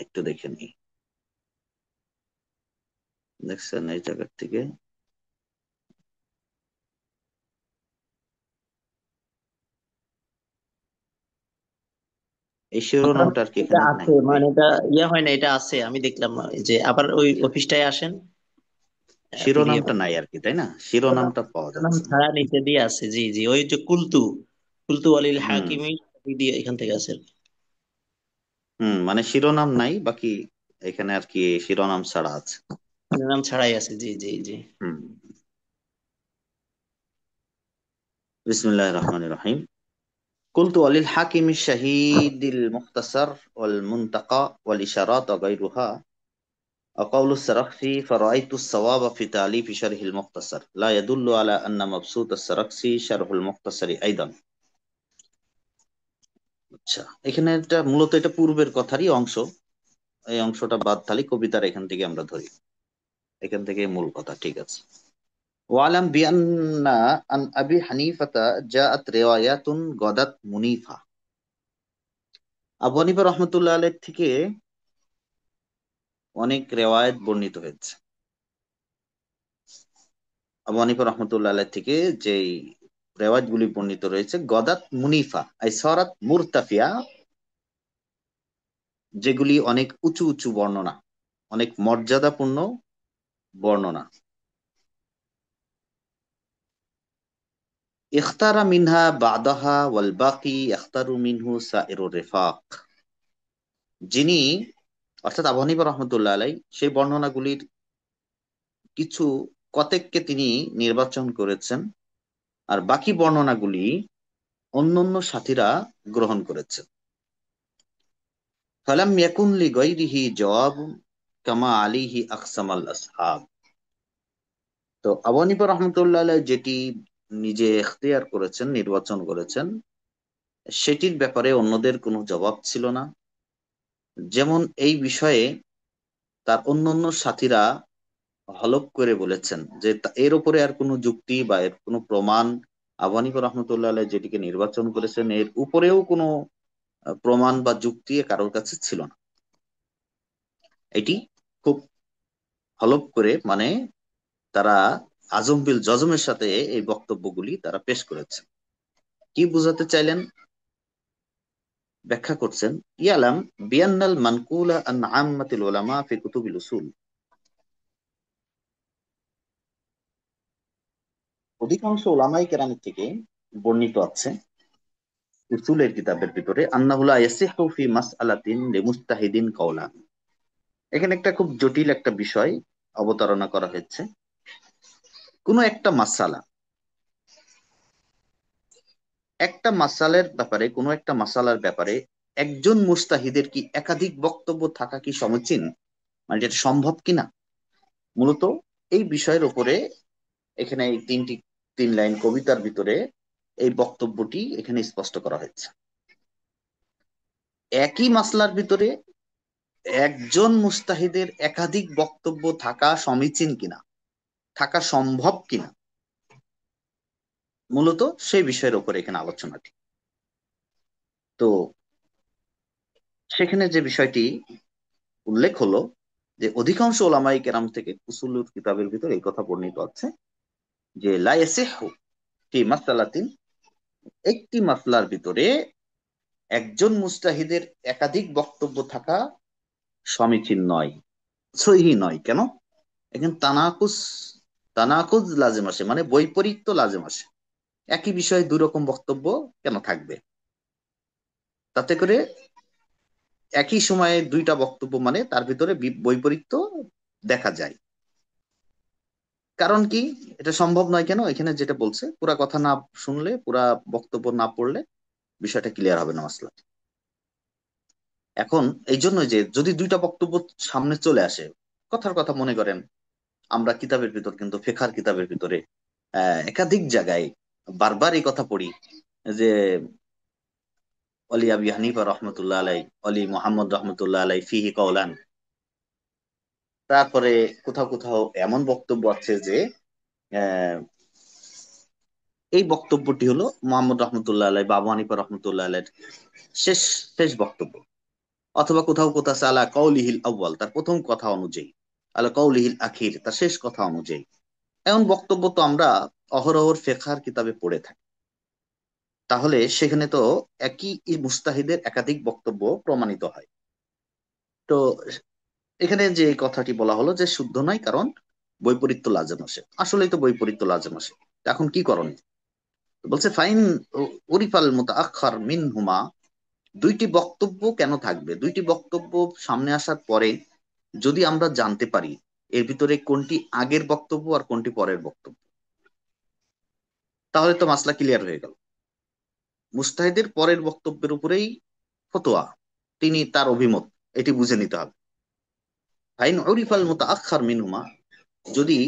একটু দেখে নিই। দেখছেন এই জায়গার থেকে এই শিরোনামটা আর কি এটা এখানে নাই। আছে, মানে এটা ইয়ে হয় না, এটা আছে, আমি দেখলাম যে আবার ওই অফিসটায় আসেন, পিডিএফ শিরোনামটা নাই আর কি, তাই না? শিরোনামটা পাওয়া নাম যাচ্ছে না। ছাড়া নিচে দিয়ে আছে, জি জি, ওই যে কুলতু, কুলতু আলিল হুম হাকিমি দিয়ে এখান থেকে আছে। মানে শিরোনাম নাই, বাকি এখানে আর কি শিরোনাম ছাড়া আছে। নাম ছাড়াই আছে, জি জি জি। হুম। বিসমিল্লাহির রহমানির রহিম। قلت وللحاكم الشهيد المختصر والمنتقى والإشارات وغيرها وقول السرخسي فرأيت الصواب في تأليف شرح المختصر لا يدل على أن مبسوط السرخسي شرح المختصر أيضا। আচ্ছা, এখানে এটা মূলত এটা পূর্বের কথারই অংশ। এই অংশটা বাদ, থালি কবিতার এখান থেকে আমরা ধরি, এখান থেকে মূল কথা, ঠিক আছে। ওয়ালাম বিআন্না আন আবি হানিফাতা জাআত রিওয়ায়াতুন গাদাত মুনিফা। আবু হানিফা রহমতুল্লাহ আলাইহ থেকে অনেক রেওয়ায়েত বর্ণিত হয়েছে। আবু হানিফা রহমতুল্লাহ আলাইহ থেকে যেই রেওয়ায়েত গুলি বর্ণিত রয়েছে, গদাত মুনিফা আই সরাত মুরতাফিয়া, যেগুলি অনেক উঁচু উঁচু বর্ণনা, অনেক মর্যাদাপূর্ণ বর্ণনা। ইখতারা মিনহা বাদাহা ওয়াল বাকি ইখতারু মিনহু সাইরুর রিফাক। যিনি, অর্থাৎ আবু হানিফা রহমতুল্লাহ আলাই, সেই বর্ণনাগুলির কিছু কতেককে তিনি নির্বাচন করেছেন, আর বাকি বর্ণনাগুলি অন্যান্য সাথীরা গ্রহণ করেছেন। ফালাম ইয়াকুন লিগাইরিহি জওয়াব কামা আলিহি আকসামাল আসহাব। তো আবু হানিফা রহমতুল্লাহ আলাই যেটি নিজে এখতিয়ার করেছেন, নির্বাচন করেছেন, সেটির ব্যাপারে অন্যদের কোনো জবাব ছিল না। যেমন এই বিষয়ে তার অন্যান্য সাথীরা হলফ করে বলেছেন যে এর উপরে আর কোনো যুক্তি বা এর কোনো প্রমাণ, আবু হানিফা রহমতুল্লাহ আলাইহ যেটিকে নির্বাচন করেছেন এর উপরেও কোনো প্রমাণ বা যুক্তি কারোর কাছে ছিল না। এটি খুব হলফ করে, মানে তারা আজম বিল জজমের সাথে এই বক্তব্যগুলি তারা পেশ করেছেন। কি বুঝাতে চাইলেন, ব্যাখ্যা করছেন। ইয়ালাম বিয়ান্নাল মানকুলা আন আম্মাতিল উলামা ফি কুতুবিল উসুল। অধিকাংশ ওলামাই কেরাম থেকে বর্ণিত আছে উসুলের কিতাবের ভিতরে, আন্নাহু লা ইয়াসিহু ফি মাসআলাতিন লিমুজতাহিদিন কাওলান। এখানে একটা খুব জটিল একটা বিষয় অবতারণা করা হয়েছে। কোনো একটা মাসালা, একটা মাসালের ব্যাপারে, কোনো একটা মাসালার ব্যাপারে একজন মুস্তাহিদের কি একাধিক বক্তব্য থাকা কি সমীচীন, মানে যেটা সম্ভব কিনা, মূলত এই বিষয়ের উপরে এখানে এই তিন লাইন কবিতার ভিতরে এই বক্তব্যটি এখানে স্পষ্ট করা হয়েছে। একই মাসলার ভিতরে একজন মুস্তাহিদের একাধিক বক্তব্য থাকা সমীচীন কিনা, থাকা সম্ভব কিনা, মূলত সেই বিষয়ের উপরে এখানে আলোচনাটি। তো সেখানে যে বিষয়টি উল্লেখ হলো যে অধিকাংশ ওলামাই কেরাম থেকে উসুলুল কিতাবের ভিতর এই কথা বর্ণিত আছে যে লা ইয়াসিহু ফি মাসআলাতিন, একটি মাসলার ভিতরে একজন মুস্তাহিদের একাধিক বক্তব্য থাকা সমীচীন নয়, সহিহ নয়। কেন? এখানে তানাকুজ লাজেম আসে, মানে বৈপরীত্য লাজেম আসে। একই বিষয়ে দুই রকম বক্তব্য কেন থাকবে? তাতে করে একই সময়ে দুইটা বক্তব্য, মানে তার ভিতরে বৈপরীত্য দেখা যায়। কারণ কি? এটা সম্ভব নয় কেন? এখানে যেটা বলছে, পুরা কথা না শুনলে, পুরা বক্তব্য না পড়লে বিষয়টা ক্লিয়ার হবে না মাসলা। এখন এই জন্য যে যদি দুইটা বক্তব্য সামনে চলে আসে, কথার কথা মনে করেন, আমরা কিতাবের ভিতর কিন্তু ফিকহার কিতাবের ভিতরে একাধিক জায়গায় বারবার এই কথা পড়ি যে অলি আবি হানিফা রহমতুল্লাহ আলাই, অলি মোহাম্মদ রহমতুল্লাহ আলাই ফিহি কওলান। তারপরে কোথাও কোথাও এমন বক্তব্য আছে যে আহ, এই বক্তব্যটি হলো মোহাম্মদ রহমতুল্লাহ আলাই, বাবু হানিফা রহমতুল্লাহ আলাইর শেষ শেষ বক্তব্য। অথবা কোথাও কোথাও আছে আলা কৌলিহিল আউয়াল, তার প্রথম কথা অনুযায়ী, আলা কৌলিহিল আখির, তার শেষ কথা অনুযায়ী। এমন বক্তব্য তো আমরা অহরহর ফিকহের কিতাবে পড়ে থাকি। তাহলে সেখানে তো একই মুস্তাহিদের একাধিক বক্তব্য প্রমাণিত হয়। তো এখানে যে কথাটি বলা হলো যে শুদ্ধ নয়, কারণ বৈপরীত্য লাজেম আসে, আসলেই তো বৈপরীত্য লাজেম আসে। তো এখন কি করণীয়? তো বলছে ফাইন উরিফাল মুতাআখার মিনহুমা, দুইটি বক্তব্য কেন থাকবে, দুইটি বক্তব্য সামনে আসার পরে যদি আমরা জানতে পারি এর ভিতরে কোনটি আগের বক্তব্য আর কোনটি পরের বক্তব্য, তাহলে তো মাসলা ক্লিয়ার হয়ে গেল। মুস্তাহিদের পরের বক্তব্যের উপরেই ফতোয়া, তিনি তার অভিমত, এটি বুঝে নিতে হবে। ফাইন উরিফাল মুতাআখার মিনহুমা, যদি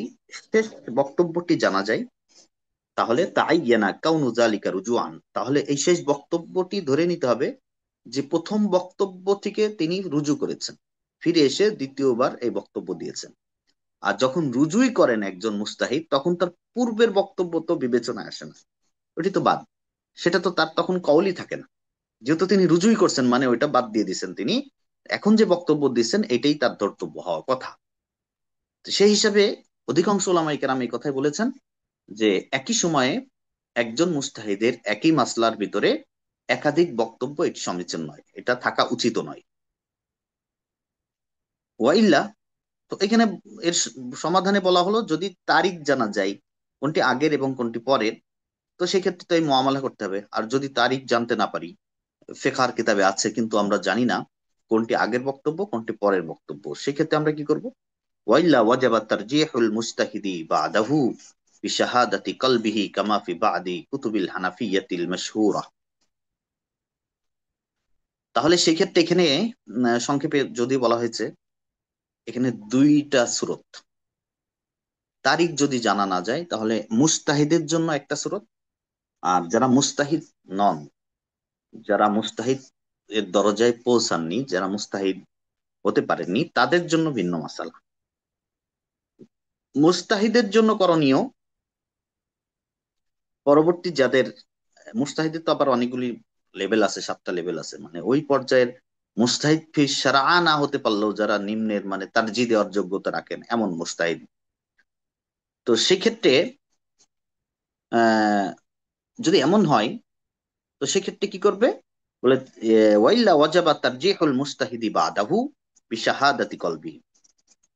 শেষ বক্তব্যটি জানা যায়, তাহলে তাআইয়ানা কাউনু যালিকা রুজুআন, তাহলে এই শেষ বক্তব্যটি ধরে নিতে হবে যে প্রথম বক্তব্য থেকে তিনি রুজু করেছেন, ফিরে এসে দ্বিতীয়বার এই বক্তব্য দিয়েছেন। আর যখন রুজুই করেন একজন মুস্তাহিদ, তখন তার পূর্বের বক্তব্য তো বিবেচনায় আসে না, ওটি তো বাদ, সেটা তো তার তখন কওলই থাকে না। যেহেতু তিনি রুজুই করছেন মানে ওইটা বাদ দিয়ে দিচ্ছেন তিনি, এখন যে বক্তব্য দিচ্ছেন এটাই তার ধর্তব্য হওয়ার কথা। তো সেই হিসাবে অধিকাংশ ওলামায়ে কেরাম এই কথাই বলেছেন যে একই সময়ে একজন মুস্তাহিদের একই মাসলার ভিতরে একাধিক বক্তব্য, এটি সমীচীন নয়, এটা থাকা উচিত নয়। ওয়াইল্লা, তো এখানে এর সমাধানে বলা হলো যদি তারিখ জানা যায় কোনটি আগের এবং কোনটি পরের, তো সেক্ষেত্রে তো এই মুআমালা করতে হবে। আর যদি তারিখ জানতে না পারি, ফিকহার কিতাবে আছে কিন্তু আমরা জানি না কোনটি আগের বক্তব্য কোনটি পরের বক্তব্য, সেক্ষেত্রে আমরা কি করব? ওয়াইল্লা ওয়াজাবা তারজিহুল মুজতাহিদি বাদাহু বিশাহাদাতি কলবিহি কামা ফি বাদি কুতুবিল হানাফিয়াতিল মাশহুরা। তাহলে সেই ক্ষেত্রে এখানে সংক্ষেপে যদি বলা হয়েছে, এখানে দুইটা সুরত। তারিখ যদি জানা না যায় তাহলে মুস্তাহিদের জন্য একটা সুরত, আর যারা মুস্তাহিদ নন, যারা মুস্তাহিদ এর দরজায় পৌঁছাননি, যারা মুস্তাহিদ হতে পারেননি, তাদের জন্য ভিন্ন মাসালা। মুস্তাহিদের জন্য করণীয়, পরবর্তী যাদের মুস্তাহিদের তো আবার অনেকগুলি লেভেল আছে, 7টা লেভেল আছে, মানে ওই পর্যায়ের মুস্তাহিদ ফি শারআ না হতে পারলেও যারা নিম্নের মানে তারজি দেওয়ার যোগ্যতা রাখেন এমন মুস্তাহিদ, তো সেক্ষেত্রে আহ যদি এমন হয়, তো সেক্ষেত্রে কি করবে? বলে ওয়াইল্লা ওয়াজাবা তারজিহুল মুস্তাহিদি বাদাহু বিশাহাদাতি কলবি।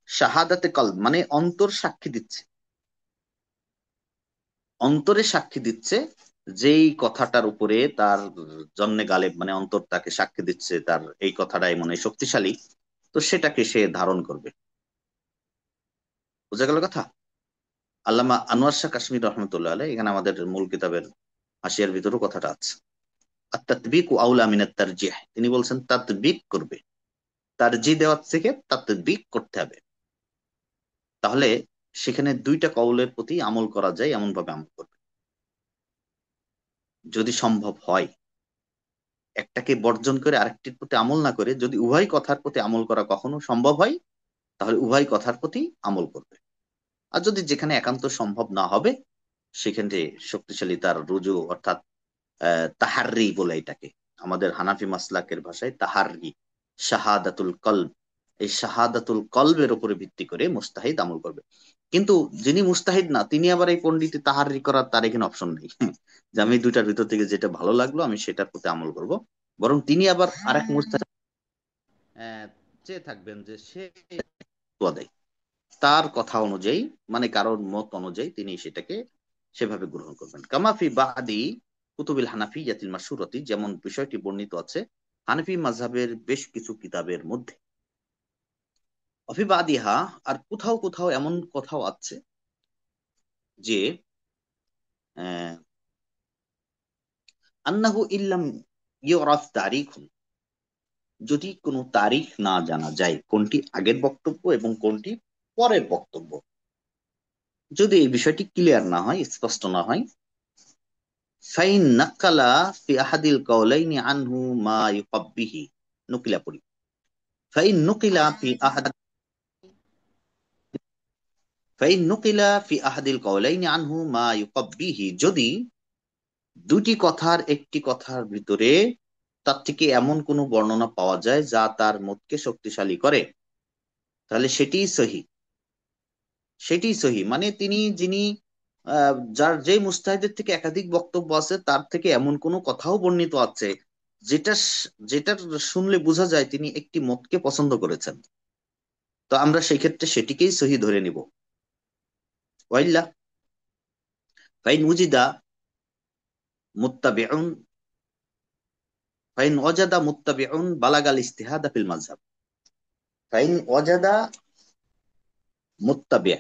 শাহাদাতে কলব মানে অন্তর সাক্ষী দিচ্ছে, অন্তরে সাক্ষী দিচ্ছে যেই কথাটার উপরে তার জন্মে গালেব, মানে অন্তর তাকে সাক্ষী দিচ্ছে তার এই কথাটাই মনে হয় শক্তিশালী, তো সেটাকে সে ধারণ করবে। বুঝা গেল কথা? আল্লামা আনোয়ার শাহ কাশ্মীর রহমতুল্লাহ আলাইহ, এখানে আমাদের মূল কিতাবের হাসিয়ার ভিতরেও কথাটা আছে। আর তাতবিক ও আউলা মিনাত তারজিহ, তিনি বলছেন তাতবিক করবে, তারজি দেওয়ার থেকে তাতবিক করতে হবে। তাহলে সেখানে দুইটা কওলের প্রতি আমল করা যায়, এমন ভাবে আমল করবে যদি সম্ভব হয়। একটাকে বর্জন করে আরেকটির প্রতি আমল না করে যদি উভয় কথার প্রতি আমল করা কখনো সম্ভব হয়, তাহলে উভয় কথার প্রতি আমল করবে। আর যদি যেখানে একান্ত সম্ভব না হবে, সেখানে শক্তিশালী তার রুজু, অর্থাৎ তাহাররি বলে এটাকে, আমাদের হানাফি মাসলাকের ভাষায় তাহাররি, শাহাদাতুল কলব, এই শাহাদাতুল কলবের উপরে ভিত্তি করে মুস্তাহিদ আমল করবে। কিন্তু যিনি মুস্তাহিদ না, তিনি আবার এই পণ্ডিত তাহাররি করার তার এখানে অপশন নেই যে আমি দুইটার ভিতর থেকে যেটা ভালো লাগলো আমি সেটার প্রতি আমল করব। বরং তিনি আবার আরেক মুস্তাহিদ চেয়ে থাকবেন যে সে ফতোয়া দেয় তার কথা অনুযায়ী, মানে কারোর মত অনুযায়ী তিনি সেটাকে সেভাবে গ্রহণ করবেন। কামাফি বাদি কুতুবিল হানাফিয়াতিল মাশহুরাতি, যেমন বিষয়টি বর্ণিত আছে হানাফি মাযহাবের বেশ কিছু কিতাবের মধ্যে। অফি বাদিহা, আর কোথাও কোথাও এমন কথাও আছে যে আহ, আন্নাহু ইল্লাম ইউরাফ তারিখুন, যদি কোনো তারিখ না জানা যায় কোনটি আগের বক্তব্য এবং কোনটি পরের বক্তব্য, যদি এই বিষয়টি ক্লিয়ার না হয়, স্পষ্ট না হয়, ফাইন নাকালা ফি আহাদিল কাওলাইনি আনহু মা ইউকাব্বিহি, নুকিলা পড়ি, ফাইন নুকিলা ফি আহাদ ফাইন নুকিলা ফি আহাদিল কাওলাইনি আনহু মা ইউকাব্বিহি, যদি দুটি কথার একটি কথার ভিতরে তার থেকে এমন কোনো বর্ণনা পাওয়া যায় যা তার মতকে শক্তিশালী করে, তাহলে সেটিই সহি। সেটিই সহি মানে তিনি যিনি যার যে মুস্তাহিদের থেকে একাধিক বক্তব্য আছে তার থেকে এমন কোনো কথাও বর্ণিত আছে যেটা শুনলে বোঝা যায় তিনি একটি মতকে পছন্দ করেছেন, তো আমরা সেই ক্ষেত্রে সেটিকেই সহি ধরে নিব। ওয়াইল্লা ফাইন উজিদা মুত্তাবিউন ফাইন ওয়াজাদা মুত্তাবিউন বালাগাল ইজতিহাদা ফিল মাযহাব। ফাইন ওয়াজাদা মুত্তাবি,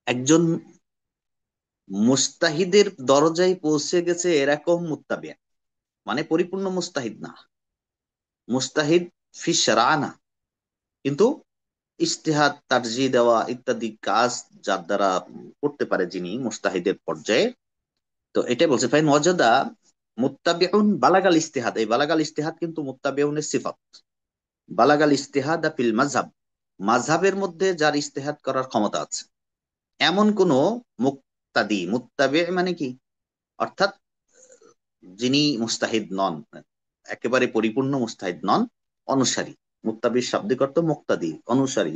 একজন মুস্তাহিদের দরজায় পৌঁছে গেছে এরকম মুত্তাবি, মানে পরিপূর্ণ মুস্তাহিদ না, মুস্তাহিদ ফি শারআ না, কিন্তু ইজতিহাদ তারজি দেওয়া ইত্যাদি কাজ যার দ্বারা করতে পারে যিনি মুস্তাহিদের পর্যায়ে, তো এটাই বলছে ফাইন ওয়াজাদা মুত্তাবিউন বালাগাল ইজতিহাদ। এই বালাগাল ইজতিহাদ কিন্তু মুত্তাবিউনের সিফাত। বালাগাল ইজতিহাদ ফিল মাযহাব, মাযহাবের মধ্যে যার ইজতিহাদ করার ক্ষমতা আছে এমন কোন মুক্তাদি, মুত্তাবি মানে কি, অর্থাৎ যিনি মুস্তাহিদ নন, একেবারে পরিপূর্ণ মুস্তাহিদ নন, অনুসারী। মুত্তাবির শাব্দিক অর্থ মুক্তাদি, অনুসারী,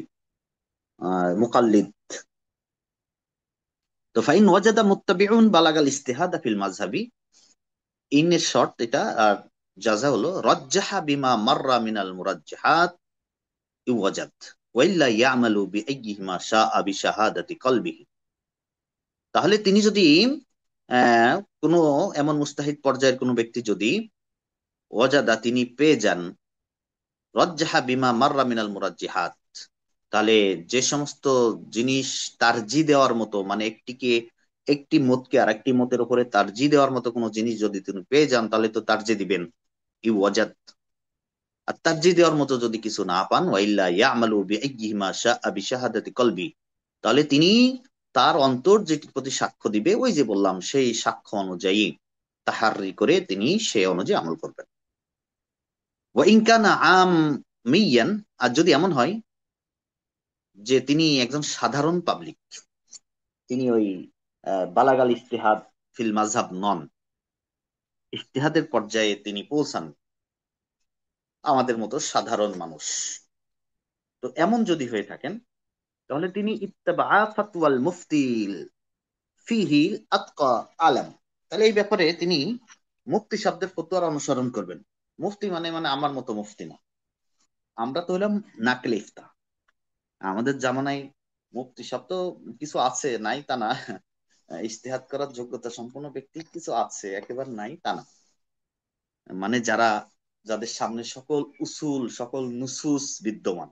মুকাল্লিদ। তো ফাইন ওয়াজাদা মুত্তাবিউন বালাগাল ইজতিহাদ ফিল মাযহাবি, ইনের শর্ত এটা, আর জাযা হলো রাজ্জাহা বিমা মাররা মিনাল মুরাজ্জাহাত ইওয়াজাদ ওয়াইল্লা ইয়ামালু বিআইয়িহিমা শাআ বিশাহাদাতি কলবিহি। তাহলে তিনি যদি কোনো এমন মুস্তাহিদ পর্যায়ের কোনো ব্যক্তি যদি ওয়াজাদা তিনি পেয়ে যান রাজ্জাহা বিমা মাররা মিনাল মুরাজ্জিহাত, তাহলে যে সমস্ত জিনিস তারজি দেওয়ার মতো, মানে একটি মতকে আর একটি মতের উপরে তারজি দেওয়ার মতো কোনো জিনিস যদি তিনি পেয়ে যান তাহলে তো তারজি দিবেন ই ওয়াজাদ। আর তারজি দেওয়ার মতো যদি কিছু না পান, ওয়াইল্লা ইয়ামালু বিআইয়িহিমা শাআ বিশাহাদাতি কলবি, তাহলে তিনি তার অন্তর যেটির প্রতি সাক্ষ্য দিবে, ওই যে বললাম সেই সাক্ষ্য অনুযায়ী তাহারি করে তিনি সেই অনুযায়ী আমল করবেন। ওয়া ইন কানা আমিয়ান, আর যদি এমন হয় যে তিনি একজন সাধারণ পাবলিক, তিনি ওই বালাগাল ইজতিহাদ ফিল মাযহাব নন, ইজতিহাদের পর্যায়ে তিনি পৌঁছান আমাদের মতো সাধারণ মানুষ, তো এমন যদি হয়ে থাকেন তাহলে তিনি ইত্তাবা ফাতওয়াল মুফতি ফিহি আতকা আলাম, তাহলে এই ব্যাপারে তিনি মুফতি শব্দের ফতোয়ার অনুসরণ করবেন। মুফতি মানে মানে আমার মতো মুফতি না, আমরা তো হলাম নাকলে ইফতা। আমাদের জামানায় মুফতি শব্দ কিছু আছে, নাই তা না, ইজতিহাদ করার যোগ্যতা সম্পন্ন ব্যক্তি কিছু আছে, একেবারে নাই তা না, মানে যাদের সামনে সকল উসুল সকল নুসুস বিদ্যমান।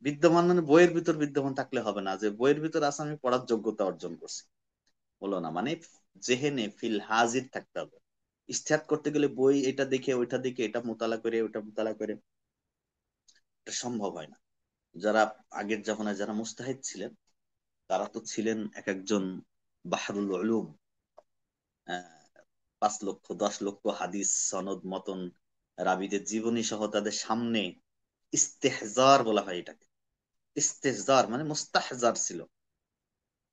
বিদ্যমান মানে বইয়ের ভিতর বিদ্যমান থাকলে হবে না যে বইয়ের ভিতর আছে আমি পড়ার যোগ্যতা অর্জন করছি, বলো না, মানে জেহেনে ফিল হাজির থাকতে হবে। ইজতিহাদ করতে গেলে বই এটা দেখে ওইটা দেখে এটা মোতালা করে ওইটা মোতালা করে এটা সম্ভব হয় না। যারা আগের জামানায় যারা মুস্তাহিদ ছিলেন তারা তো ছিলেন এক একজন বাহরুল উলুম, 5 লক্ষ 10 লক্ষ হাদিস সনদ মতন রাবিদের জীবনী সহ তাদের সামনে ইস্তেহজার বলা হয় এটাকে। ইস্তেহজার মানে মুস্তাহজার ছিল,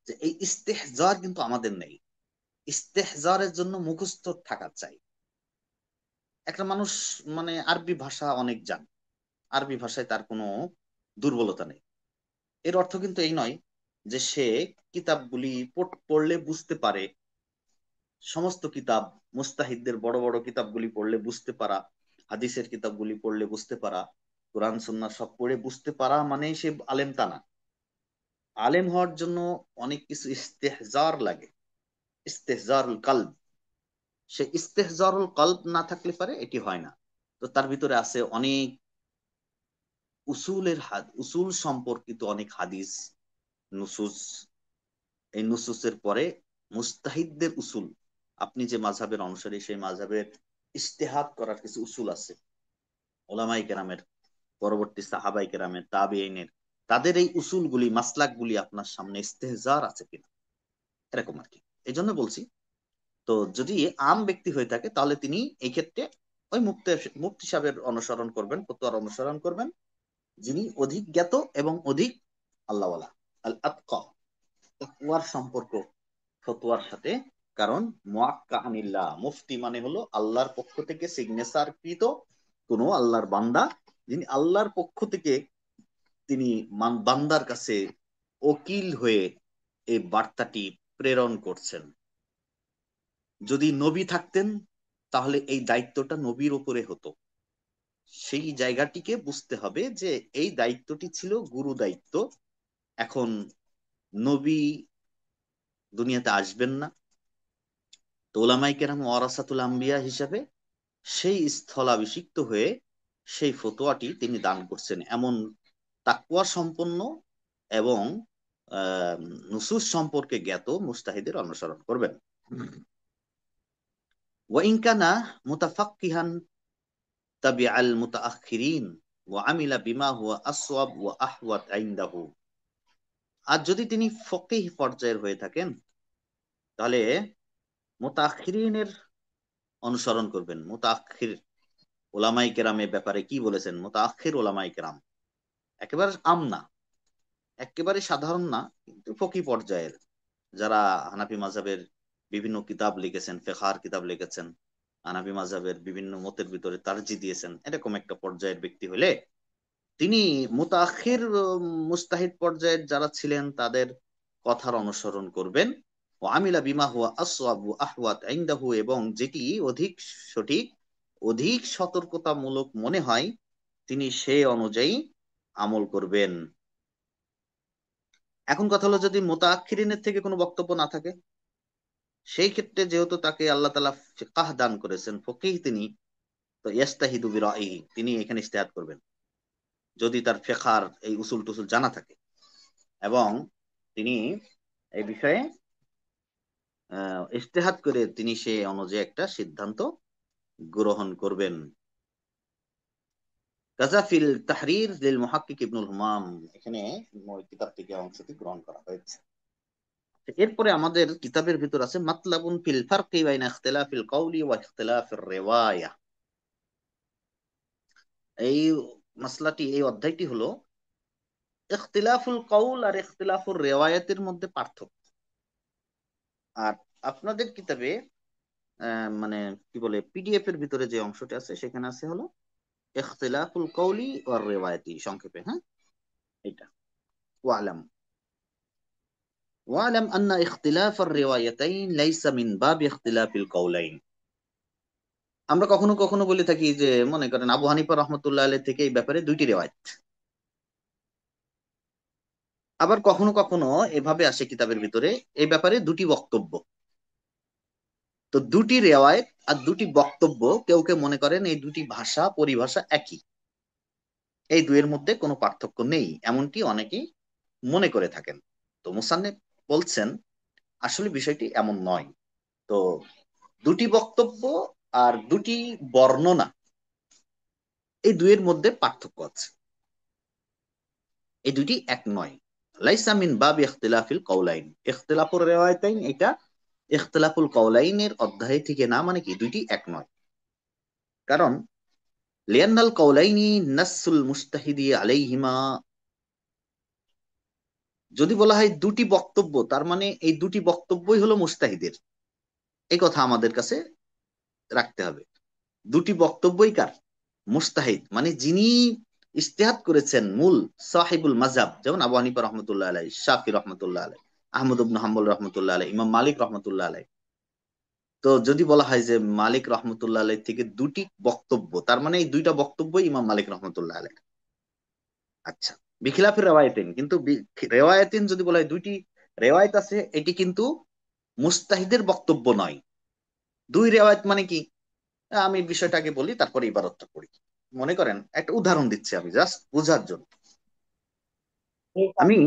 যে এই ইস্তেহজার কিন্তু আমাদের নেই। ইস্তেহজারের জন্য মুখস্থ থাকা চাই। একটা মানুষ মানে আরবি ভাষা অনেক জানে, আরবি ভাষায় তার কোনো দুর্বলতা নেই, এর অর্থ কিন্তু এই নয় যে সে কিতাবগুলি পড়লে বুঝতে পারে, সমস্ত কিতাব মুস্তাহিদদের বড় বড় কিতাবগুলি পড়লে বুঝতে পারা, হাদিসের কিতাবগুলি পড়লে বুঝতে পারা, কোরআন সুন্নাহ সব পড়ে বুঝতে পারা মানে সে আলেম তা না। আলেম হওয়ার জন্য অনেক কিছু ইস্তেহজার লাগে, ইস্তেহজারুল কলব। সে ইস্তেহজারুল কলব না থাকলে পারে এটি হয় না। তো তার ভিতরে আছে অনেক উসুল সম্পর্কিত অনেক হাদিস, নুসুস। এই নুসুসের পরে মুস্তাহিদদের উসুল, আপনি যে মাযহাবের অনুসারী সেই মাযহাবের ইজতিহাদ করার কিছু উসুল আছে, ওলামাই কেরামের, পরবর্তী সাহাবাই কেরামের, তাবেঈনের, তাদের এই উসুলগুলি মাসলাকগুলি আপনার সামনে ইস্তেহজার আছে কিনা, এরকম আর কি। এই জন্য বলছি, তো যদি আম ব্যক্তি হয়ে থাকে তাহলে তিনি এই ক্ষেত্রে ওই মুফতি সাহেবের অনুসরণ করবেন, ফতোয়ার অনুসরণ করবেন, যিনি অধিক জ্ঞাত এবং অধিক আল্লাহওয়ালা, আল আতকা, তাকওয়ার সম্পর্ক ফতোয়ার সাথে কারণ মুআক্কা আনিল্লাহ, মুফতি মানে হলো আল্লাহর পক্ষ থেকে সিগনেচার কৃত কোন আল্লাহর বান্দা, যিনি আল্লাহর পক্ষ থেকে তিনি বান্দার কাছে ওকিল হয়ে এই বার্তাটি প্রেরণ করছেন। যদি নবী থাকতেন তাহলে এই দায়িত্বটা নবীর উপরে হতো। সেই জায়গাটিকে বুঝতে হবে যে এই দায়িত্বটি ছিল গুরু দায়িত্ব। এখন নবী দুনিয়াতে আসবেন না, তো ওলামায়ে কেরাম ওয়ারাসাতুল আম্বিয়া হিসাবে সেই স্থলাভিষিক্ত হয়ে সেই ফতোয়াটি তিনি দান করছেন। এমন তাকওয়া সম্পন্ন এবং আহ নুসুস সম্পর্কে জ্ঞাত মুস্তাহিদের অনুসরণ করবেন। ওয়াইন কানা মুতাফাক্কিহান তাবিআল মুতাআখিরিন ওয়া আমিলা বিমা হুয়া আসওয়াব ওয়া আহওয়াত ইনদাহু। আর যদি তিনি ফকিহ পর্যায়ের হয়ে থাকেন তাহলে মুতাআখিরিনের অনুসরণ করবেন। মুতাআখির ওলামায়ে কেরামের ব্যাপারে কি বলেছেন? মুতাআখির ওলামায়ে কেরাম একেবারে আম না, একেবারে সাধারণ না, কিন্তু ফকি পর্যায়ের, যারা হানাফি মাযহাবের বিভিন্ন কিতাব লিখেছেন, ফিকহার কিতাব লিখেছেন, হানাফি মাযহাবের বিভিন্ন মতের ভিতরে তারজি দিয়েছেন, এরকম একটা পর্যায়ের ব্যক্তি হলে তিনি মুতাআখির মুস্তাহিদ পর্যায়ের যারা ছিলেন তাদের কথার অনুসরণ করবেন। ও আমিলা বিমা হুয়া আসওয়াব ওয়া আহওয়াত ইনদাহু, এবং যেটি অধিক সঠিক, অধিক সতর্কতামূলক মনে হয় তিনি সে অনুযায়ী আমল করবেন। এখন কথা হলো, যদি মুতাআখিরিনের থেকে কোনো বক্তব্য না থাকে, সেই ক্ষেত্রে যেহেতু তাকে আল্লাহ তাআলা ফিকহ দান করেছেন, ফকিহ তিনি, তো ইয়াস্তাহিদু বিরাইহি, তিনি এখানে ইজতিহাদ করবেন যদি তার ফিকহার এই উসুল টুসুল জানা থাকে, এবং তিনি এই বিষয়ে ইজতিহাদ করে তিনি সে অনুযায়ী একটা সিদ্ধান্ত গ্রহণ করবেন। কাজাফিল তাহরির লিল মুহাক্কিক ইবনুল হুমাম, এখানে ওই কিতাব থেকে অংশটি গ্রহণ করা হয়েছে। এরপরে আমাদের কিতাবের ভিতর আছে মাতলাবুন ফিল ফারকি বাইনা ইখতিলাফিল কওলি ওয়া ইখতিলাফির রিওয়ায়া। এই মাসলাটি, এই অধ্যায়টি হলো ইখতিলাফুল কওল আর ইখতিলাফুর রিওয়ায়াতের মধ্যে পার্থক্য। আর আপনাদের কিতাবে মানে কি বলে, পিডিএফ এর ভিতরে যে অংশটা আছে সেখানে আছে হলো ইখতিলাফুল কওলি ওয়ার রিওয়ায়াতি, সংক্ষেপে। হ্যাঁ, এটা ওয়ালাম ওয়ালাম আন্না ইখতিলাফার রিওয়ায়াতাইন লাইসা মিন বাব ইখতিলাফিল কওলাইন। আমরা কখনো কখনো বলে থাকি যে, মনে করেন আবু হানিফা রহমতুল্লাহ আলাইহি থেকে এই ব্যাপারে দুইটি রিওয়ায়াত, আবার কখনো কখনো এভাবে আসে কিতাবের ভিতরে এই ব্যাপারে দুটি বক্তব্য। তো দুটি রেওয়ায়েত আর দুটি বক্তব্য, কেউ কেউ মনে করেন এই দুটি ভাষা পরিভাষা একই, এই দুইয়ের মধ্যে কোনো পার্থক্য নেই, এমনটি অনেকেই মনে করে থাকেন। তো মুসান্নেফ বলছেন আসলে বিষয়টি এমন নয়। তো দুটি বক্তব্য আর দুটি বর্ণনা, এই দুইয়ের মধ্যে পার্থক্য আছে, এই দুটি এক নয়। লাইসা মিন বাব ইখতিলাফিল কওলাইন, ইখতিলাফুর রিওয়ায়াতাইন এটা ইখতিলাফুল কওলাইনের অধ্যায় থেকে না, মানে কি দুইটি এক নয়। কারণ লিয়ান্নাল কওলাইনি নাসসুল মুজতাহিদি আলাইহিমা, যদি বলা হয় দুটি বক্তব্য, তার মানে এই দুটি বক্তব্যই হলো মুজতাহিদের, এই কথা আমাদের কাছে রাখতে হবে। দুটি বক্তব্যই কার? মুজতাহিদ, মানে যিনি ইজতিহাদ করেছেন, মূল সাহিবুল মাযহাব, যেমন আবু হানিফা রহমতুল্লাহ আলাইহি, শাফি রহমতুল্লাহ আলাইহি, আহমদ ইবনে হাম্বল রহমতুল্লাহ আলাইহি, ইমাম মালিক রহমতুল্লাহ আলাইহি। তো যদি বলা হয় যে মালিক রহমতুল্লাহ আলাইহি থেকে দুটি বক্তব্য, তার মানে এই দুইটা বক্তব্যই ইমাম মালিক রহমতুল্লাহ আলাইহি। আচ্ছা, বিখিলাফির রেওয়ায়েতিন, কিন্তু রেওয়ায়েতিন যদি বলা হয় দুইটি রেওয়ায়েত আছে, এটি কিন্তু মুস্তাহিদের বক্তব্য নয়। দুই রেওয়ায়েত মানে কি? আমি বিষয়টাকে বলি, তারপরে ইবারতটা করি। মনে করেন একটা উদাহরণ দিচ্ছি আমি জাস্ট বোঝার জন্য। আমি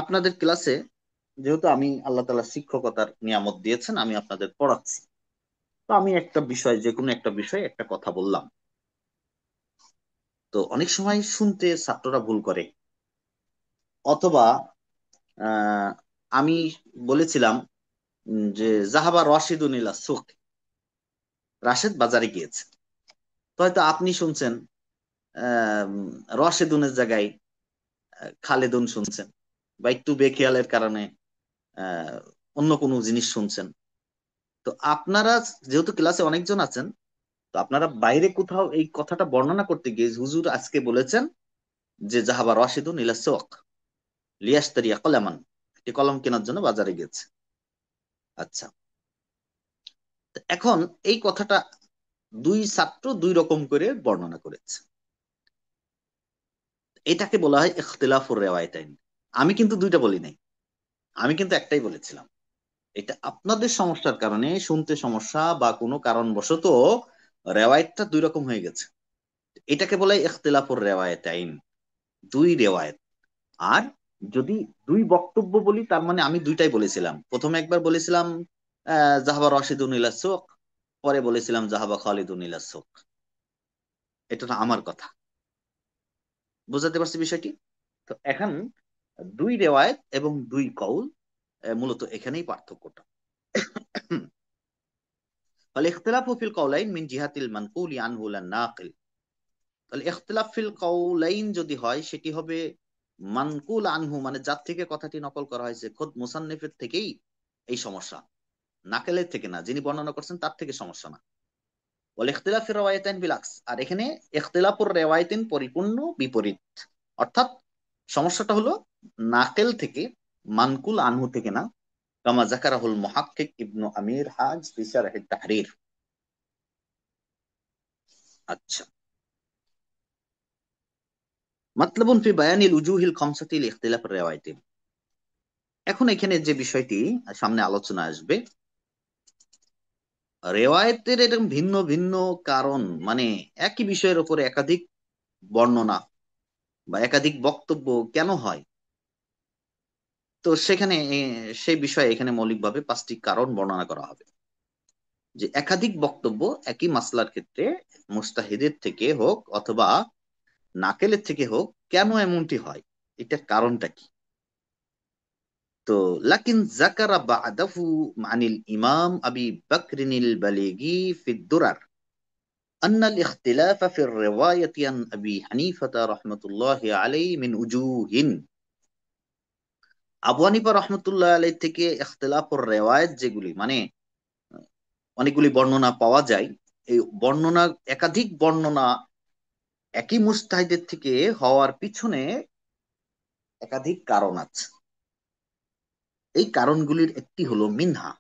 আপনাদের ক্লাসে, যেহেতু আমি আল্লাহ তাআলা শিক্ষকতার নিয়ামত দিয়েছেন, আমি আপনাদের পড়াচ্ছি, তো আমি একটা বিষয়, যে কোনো একটা বিষয় একটা কথা বললাম, তো অনেক সময় শুনতে ছাত্ররা ভুল করে, অথবা আহ, আমি বলেছিলাম যে জাহাবা রাশিদুন ইলা সুক, রাশেদ বাজারে গিয়েছে, তো হয়তো আপনি শুনছেন আহ রশেদুনের জায়গায় খালেদুন শুনছেন, বা একটু বেখেয়ালের কারণে অন্য কোনো জিনিস শুনছেন। তো আপনারা যেহেতু ক্লাসে অনেকজন আছেন, তো আপনারা বাইরে কোথাও এই কথাটা বর্ণনা করতে গিয়ে হুজুর আজকে বলেছেন যে জাহাবা রাশিদুন ইলা সুক লিয়াশতারিয়া কলামান, একটি কলম কেনার জন্য বাজারে গেছে। আচ্ছা, তো এখন এই কথাটা দুই ছাত্র দুই রকম করে বর্ণনা করেছে। এটাকে বলা হয় ইখতিলাফুর রেওয়ায়াতাইন। আমি কিন্তু দুইটা বলি নাই, আমি কিন্তু একটাই বলেছিলাম। এটা আপনাদের সমস্যার কারণে, শুনতে সমস্যা বা কোনো কারণবশত রেওয়ায়েতটা দুই রকম হয়ে গেছে। এটাকে বলে ইখতিলাফুর রেওয়ায়াতাইন, দুই রেওয়ায়েত। আর যদি দুই বক্তব্য বলি, তার মানে আমি দুইটাই বলেছিলাম। প্রথমে একবার বলেছিলাম জাহাবা রশিদুন ইলা সুক, পরে বলেছিলাম জাহাবা খালিদুন ইলা সুক। এটা তো আমার কথা, বুঝাতে পারছি বিষয়টি? তো এখন দুই রেওয়ায়েত এবং দুই কওল, মূলত এখানেই পার্থক্যটা। ফলে ইখতিলাফু ফিল কওলাইন মিন জিহাতিল মানকুলি আনহু লা নাকিল। তাহলে ইখতিলাফ ফিল কওলাইন যদি হয়, সেটি হবে মানকুল আনহু, মানে যার থেকে কথাটি নকল করা হয়েছে, খোদ মুসান্নিফের থেকেই এই সমস্যা, নাকেলের থেকে না, যিনি বর্ণনা করছেন তার থেকে সমস্যা না। ওয়াল ইখতিলাফ ফির রাওয়ায়াতাইন বিল আকস, আর এখানে ইখতিলাফুর রাওয়ায়াতিন পরিপূর্ণ বিপরীত। অর্থাৎ সমস্যাটা হলো নাকেল থেকে, মানকুল আনহু থেকে না। কামা যাকারাহুল মুহাক্কিক ইবনু আমির হাজ ফি শারহ তাহরির। আচ্ছা, মাতলাবুন ফি বায়ানিল উজুহিল খামসাতি লিইখতিলাফির রাওয়ায়াতিন। এখন এখানে যে বিষয়টি সামনে আলোচনা আসবে, রেওয়ায়েতের এরকম ভিন্ন ভিন্ন কারণ, মানে একই বিষয়ের উপরে একাধিক বর্ণনা বা একাধিক বক্তব্য কেন হয়। তো সেখানে সেই বিষয়ে এখানে মৌলিকভাবে পাঁচটি কারণ বর্ণনা করা হবে। যে একাধিক বক্তব্য একই মাসলার ক্ষেত্রে মুস্তাহিদের থেকে হোক অথবা নাকেলের থেকে হোক, কেন এমনটি হয়, এটার কারণটা কি। তো লাকিন জাকারা বাদাহু আনিল ইমাম আবি বকরিনিল বালিগি ফি দুরার أن الاختلاف في الرواية عن أبي حنيفة رحمة الله عليه من وجوه। আবু হানিফা রহমতুল্লাহ আলাই থেকে ইখতিলাফুর রেওয়ায়েত যেগুলি, মানে অনেকগুলি বর্ণনা পাওয়া যায়, এই বর্ণনা, একাধিক বর্ণনা একই মুস্তাহিদের থেকে হওয়ার পিছনে একাধিক কারণ আছে। এই কারণগুলির একটি হলো মিনহা।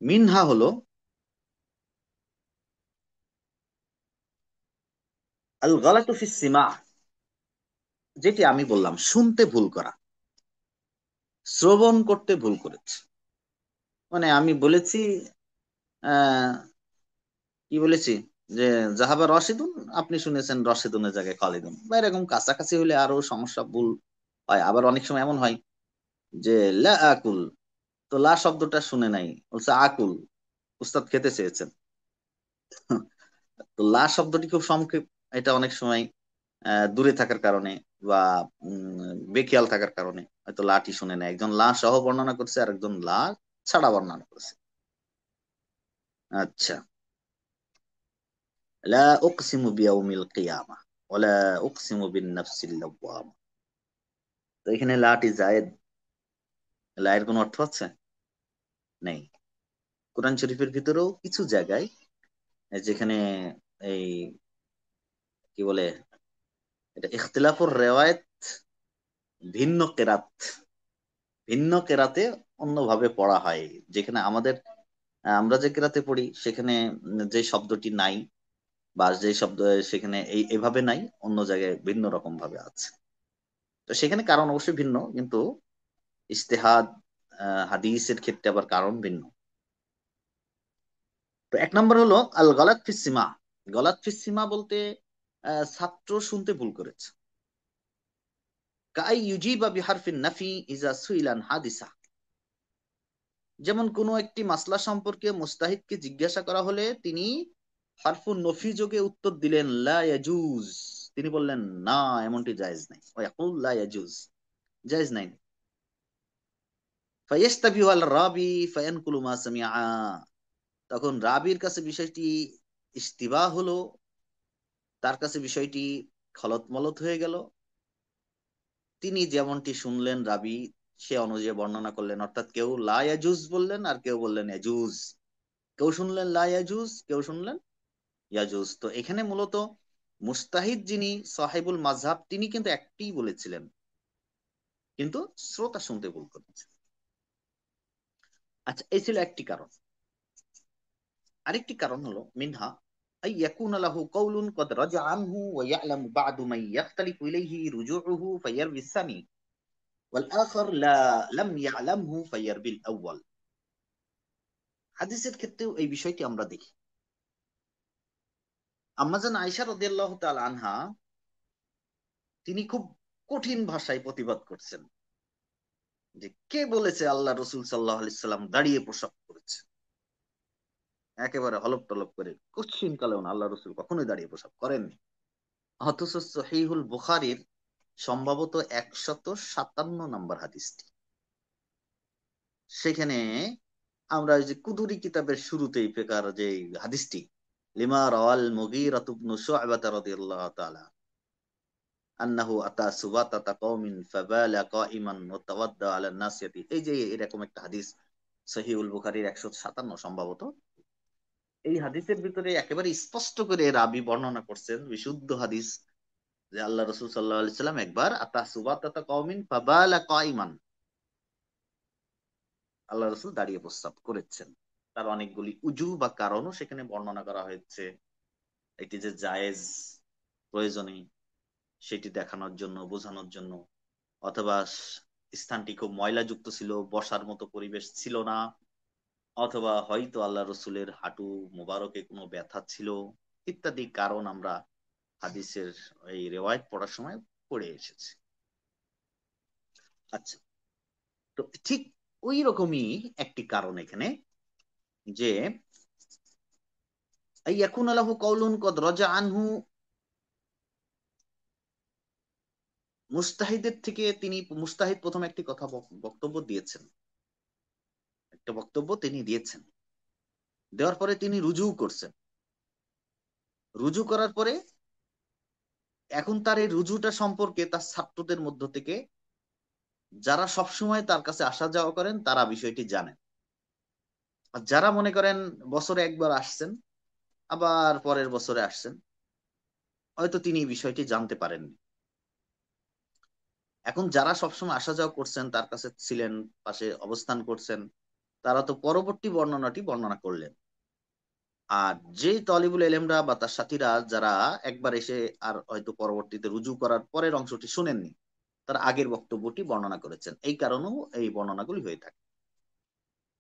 মিনহা হলো আল গালাতু ফিস সিমা, যেটি আমি বললাম শুনতে ভুল করা, শ্রবণ করতে ভুল করেছে। মানে আমি বলেছি, আহ কি বলেছি, যে জাহাবা রশিদুন, আপনি শুনেছেন রশিদুনের জায়গায় খালিদুন, বা এরকম কাছাকাছি হলে আরো সমস্যা, ভুল হয়। আবার অনেক সময় এমন হয় যে লা আকুল, তো লা শব্দটা শুনে নাই, বলছে আকুল, উস্তাদ খেতে চেয়েছেন। তো লা শব্দটি খুব সংক্ষেপ, এটা অনেক সময় দূরে থাকার কারণে বা বেখেয়াল থাকার কারণে হয়তো লাটি শুনে নেয়। একজন লা সহ বর্ণনা করছে আর একজন লা ছাড়া বর্ণনা করছে। আচ্ছা, লা উকসিমু বিয়াউমিল কিয়ামা ওয়ালা উকসিমু বিন নাফসিল লাওয়ামা। তো এখানে লাটি জায়েদ, লা এর কোনো অর্থ আছে? নেই। কোরআন শরীফের ভিতরেও কিছু জায়গায় যেখানে এই কি বলে, এটা ইখতিলাফুর রেওয়ায়েত, ভিন্ন কেরাত, ভিন্ন কেরাতে অন্যভাবে পড়া হয়। যেখানে আমাদের আমরা যে কেরাতে পড়ি সেখানে যে শব্দটি নাই, বা যে শব্দ সেখানে এভাবে নাই, অন্য জায়গায় ভিন্ন রকম ভাবে আছে। তো সেখানে কারণ অবশ্যই ভিন্ন, কিন্তু ইজতেহাদ, হাদিসের ক্ষেত্রে আবার কারণ ভিন্ন। তো এক নম্বর হলো আল গলাত ফিসিমা। গলাত ফিসিমা বলতে ছাত্র শুনতে ভুল করেছে। কাই ইউজিবা বিহারফিন নাফি ইজা সুইলান হাদিসা। যেমন কোনো একটি মাসলা সম্পর্কে মুস্তাহিদকে জিজ্ঞাসা করা হলে তিনি হারফুন নফি যোগে উত্তর দিলেন লা ইয়াজুজ, তিনি বললেন না, এমনটি জায়েজ নাই। ওয়া ইয়াকুল লা ইয়াজুজ, জায়েজ নাই। ফায়াস্তাবিহু আল রাবি ফায়ানকুলু মা সামিআ, তখন রাবির কাছে বিষয়টি ইস্তিবা হলো, তার কাছে বিষয়টি খলত মলত হয়ে গেল। তিনি যেমনটি শুনলেন রাবি সে অনুযায়ী বর্ণনা করলেন, অর্থাৎ কেউ লা ইয়াজুজ বললেন আর কেউ বললেন ইয়াজুজ, কেউ শুনলেন লা ইয়াজুজ, কেউ শুনলেন ইয়াজুজ। তো এখানে মূলত মুস্তাহিদ যিনি সাহেবুল মাযহাব তিনি কিন্তু একটিই বলেছিলেন, কিন্তু শ্রোতা শুনতে ভুল করেছে। আচ্ছা, এই ছিল একটি কারণ। আরেকটি কারণ হলো মিনহা أي يكون له قول قد رجع عنه ويعلم بعد من يختلف إليه رجوعه فيروي الثاني والآخر لا لم يعلمه فيروي الأول। হাদিসের ক্ষেত্রেও এই বিষয়টি আমরা দেখি। আম্মাজান আয়েশা রাদিয়াল্লাহু তাআলা আনহা তিনি খুব কঠিন ভাষায় প্রতিবাদ করছেন যে কে বলেছে আল্লাহ রসুল সাল্লাল্লাহু আলাইহি সাল্লাম দাঁড়িয়ে প্রসাব করেছে। একেবারে হলপ টলপ করে কঠিন কালেও না, আল্লাহ রসুল কখনোই দাঁড়িয়ে প্রসাব করেননি। অথচ সহিহুল বুখারীর সম্ভবত 157 নম্বর হাদিসটি, সেখানে আমরা ওই যে কুদুরি কিতাবের শুরুতেই ফেকার যে হাদিসটি, লিমা রাওয়াল মুগীরাহ ইবনে শুআবা রাদিয়াল্লাহু তাআলা আন্নাহু আতা সুবাতাতা কওমিন ফাবালা কাইমান ওয়া তাওয়াদ্দা আলা নাসিয়াতি, এই যে এরকম একটা হাদিস সহিহুল বুখারীর 157 সম্ভবত। এই হাদিসের ভিতরে একেবারে স্পষ্ট করে রাবি বর্ণনা করছেন, বিশুদ্ধ হাদিস, যে আল্লাহ রাসূল সাল্লাল্লাহু আলাইহি সাল্লাম একবার আতা সুবাতাতা কওমিন ফাবালা কাইমান, আল্লাহ রাসূল দাঁড়িয়ে প্রস্রাব করেছেন। তার অনেকগুলি উজু বা কারণও সেখানে বর্ণনা করা হয়েছে। এটি যে জায়েজ প্রয়োজনে সেটি দেখানোর জন্য, বোঝানোর জন্য, অথবা স্থানটি খুব ময়লাযুক্ত ছিল, বসার মতো পরিবেশ ছিল না, অথবা হয়তো আল্লাহ রসুলের হাঁটু মোবারকে কোনো ব্যথা ছিল, ইত্যাদি কারণ আমরা হাদিসের এই রেওয়ায়েত পড়ার সময় পড়ে এসেছি। আচ্ছা, তো ঠিক ওই রকমই একটি কারণ এখানে, যে ইয়াকুন আলাহু কাউলুন কদ রাজা আনহু, মুস্তাহিদের থেকে তিনি, মুস্তাহিদ প্রথম একটি কথা বক্তব্য দিয়েছেন, একটা বক্তব্য তিনি দিয়েছেন, দেওয়ার পরে তিনি রুজু করছেন, রুজু করার পরে এখন তার এই রুজুটা সম্পর্কে তার ছাত্রদের মধ্য থেকে যারা সবসময় তার কাছে আসা যাওয়া করেন তারা বিষয়টি জানেন। আর যারা মনে করেন বছরে একবার আসছেন আবার পরের বছরে আসছেন, হয়তো তিনি এই বিষয়টি জানতে পারেননি। এখন যারা সবসময় আসা যাওয়া করছেন, তার কাছে ছিলেন, পাশে অবস্থান করছেন, তারা তো পরবর্তী বর্ণনাটি বর্ণনা করলেন। আর যে তলিবুল এলেমরা বা তার সাথীরা যারা একবার এসে আর হয়তো পরবর্তীতে রুজু করার পরের অংশটি শুনেননি, তার আগের বক্তব্যটি বর্ণনা করেছেন, এই কারণেও এই বর্ণনাগুলি হয়ে থাকে।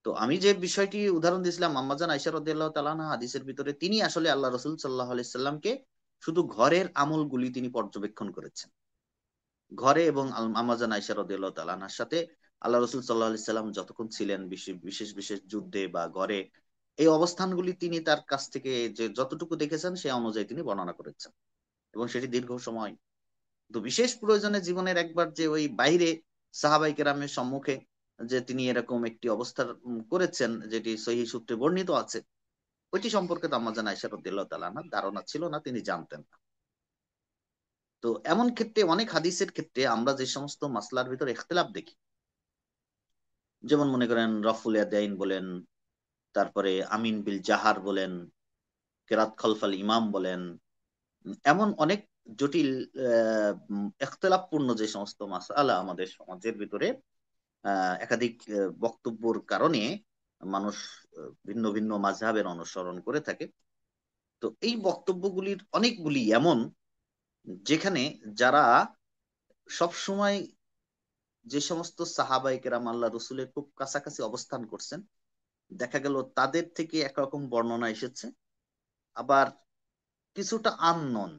তো আমি যে বিষয়টি উদাহরণ দিয়েছিলাম, আম্মাজান আয়েশা রাদিয়াল্লাহু তাআলা আনহা, হাদিসের ভিতরে তিনি আসলে আল্লাহ রাসূল সাল্লাল্লাহু আলাইহি সাল্লামকে শুধু ঘরের আমলগুলি তিনি পর্যবেক্ষণ করেছেন, ঘরে, এবং আম্মাজান আয়েশা রাদিয়াল্লাহু তাআলা আনহার সাথে আল্লাহ রাসূল সাল্লাল্লাহু আলাইহি সাল্লাম যতক্ষণ ছিলেন বিশেষ বিশেষ বিশেষ যুদ্ধে বা ঘরে, এই অবস্থানগুলি তিনি তার কাছ থেকে যে যতটুকু দেখেছেন সে অনুযায়ী তিনি বর্ণনা করেছেন, এবং সেটি দীর্ঘ সময়। তো বিশেষ প্রয়োজনে জীবনের একবার যে ওই বাইরে সাহাবাই কেরামের সম্মুখে যে তিনি এরকম একটি অবস্থার করেছেন, যেটি সহিহ সূত্রে বর্ণিত আছে, ওইটি সম্পর্কে তো আম্মাজান আয়েশা রাদিয়াল্লাহু তাআলা আনহার ধারণা ছিল না, তিনি জানতেন না। তো এমন ক্ষেত্রে অনেক হাদিসের ক্ষেত্রে আমরা যে সমস্ত মাসলার ভিতরে ইখতিলাফ দেখি, যেমন মনে করেন রফুল ইয়াদাইন বলেন, তারপরে আমিন বিল জাহার বলেন, কেরাত খলফাল ইমাম বলেন, এমন অনেক জটিল ইখতিলাফপূর্ণ যে সমস্ত মাসআলা আমাদের সমাজের ভিতরে একাধিক বক্তব্যের কারণে মানুষ ভিন্ন ভিন্ন মাযহাবের অনুসরণ করে থাকে। তো এই বক্তব্যগুলির অনেকগুলি এমন, যেখানে যারা সব সময় যে সমস্ত সাহাবায়ে কেরাম আল্লাহ রসুলের খুব কাছাকাছি অবস্থান করছেন, দেখা গেল তাদের থেকে একরকম বর্ণনা এসেছে, আবার কিছুটা আননোন,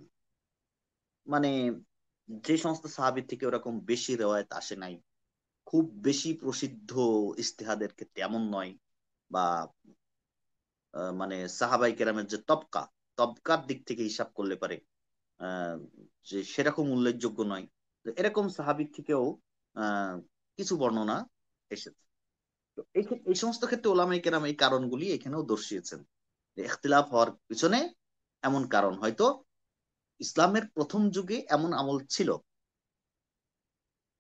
মানে যে সমস্ত সাহাবী থেকে ওরকম বেশি রেওয়ায়েত আসে নাই, খুব বেশি প্রসিদ্ধ ইজতিহাদের ক্ষেত্রে এমন নয়, বা মানে সাহাবাই কেরামের যে তবকা, তবকার দিক থেকে হিসাব করলে পারে আহ, যে সেরকম উল্লেখযোগ্য নয়, তো এরকম সাহাবীর থেকেও আহ, কিছু বর্ণনা এসেছে। তো এই সমস্ত ক্ষেত্রে ওলামায়ে কেরাম এই কারণগুলি এখানেও দর্শিয়েছেন, যে ইখতিলাফ হওয়ার পিছনে এমন কারণ, হয়তো ইসলামের প্রথম যুগে এমন আমল ছিল,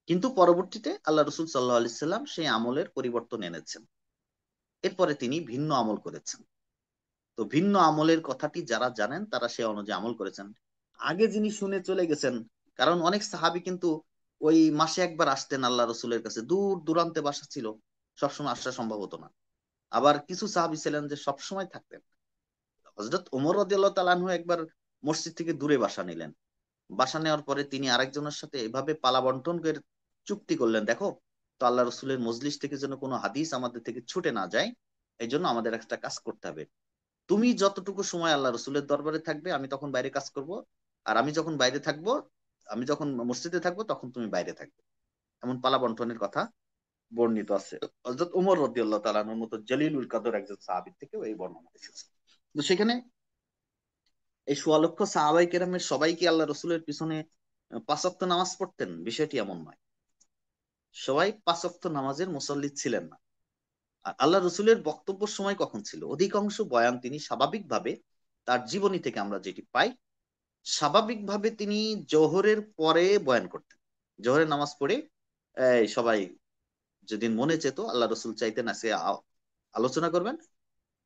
কিন্তু পরবর্তীতে আল্লাহ রসুল সাল্লাহ আলি সাল্লাম সেই আমলের পরিবর্তন এনেছেন। এরপরে তিনি ভিন্ন আমল করেছেন। তো ভিন্ন আমলের কথাটি যারা জানেন তারা সে অনুযায়ী আমল করেছেন। আগে যিনি শুনে চলে গেছেন, কারণ অনেক সাহাবী কিন্তু ওই মাসে একবার আসতেন আল্লাহ রসুলের কাছে, দূর দূরান্তে বাসা ছিল, সবসময় আসা সম্ভব হতো না। আবার কিছু সাহাবী ছিলেন যে সবসময় থাকতেন। হযরত ওমর রাদিয়াল্লাহু তাআলা আনহু একবার মসজিদ থেকে দূরে বাসা নিলেন। বাসা নেওয়ার পরে তিনি আরেকজনের সাথে এভাবে পালা বন্টন করে চুক্তি করলেন, দেখো তো আল্লাহ রসুলের মজলিস থেকে যেন কোনো হাদিস আমাদের থেকে ছুটে না যায়, এই জন্য আমাদের একটা কাজ করতে হবে। তুমি যতটুকু সময় আল্লাহ রসুলের দরবারে থাকবে আমি তখন বাইরে কাজ করব, আর আমি যখন বাইরে থাকবো, আমি যখন মসজিদে থাকবো তখন তুমি বাইরে থাকবে। এমন পালা বন্টনের কথা বর্ণিত আছে। হযরত ওমর রাদিয়াল্লাহু তাআলা আনহুর মতো জলিলুল কদর একজন সাহাবী থেকেও এই বর্ণনা এসেছে। তো সেখানে এই সোয়া লক্ষ সাহাবাই কেরামের সবাই কি আল্লাহ রসুলের পিছনে পাঁচ ওয়াক্ত নামাজ পড়তেন? বিষয়টি এমন নয়। সবাই পাঁচ ওয়াক্ত নামাজের মুসল্লি ছিলেন না। আর আল্লাহ রসুলের বক্তব্য সময় কখন ছিল? অধিকাংশ বয়ান তিনি স্বাভাবিকভাবে, তার জীবনী থেকে আমরা যেটি পাই, স্বাভাবিকভাবে তিনি জোহরের পরে বয়ান করতেন। জোহরের নামাজ পড়ে সবাই যেদিন মনে চেত আল্লাহ রসুল চাইতেন আজকে আলোচনা করবেন,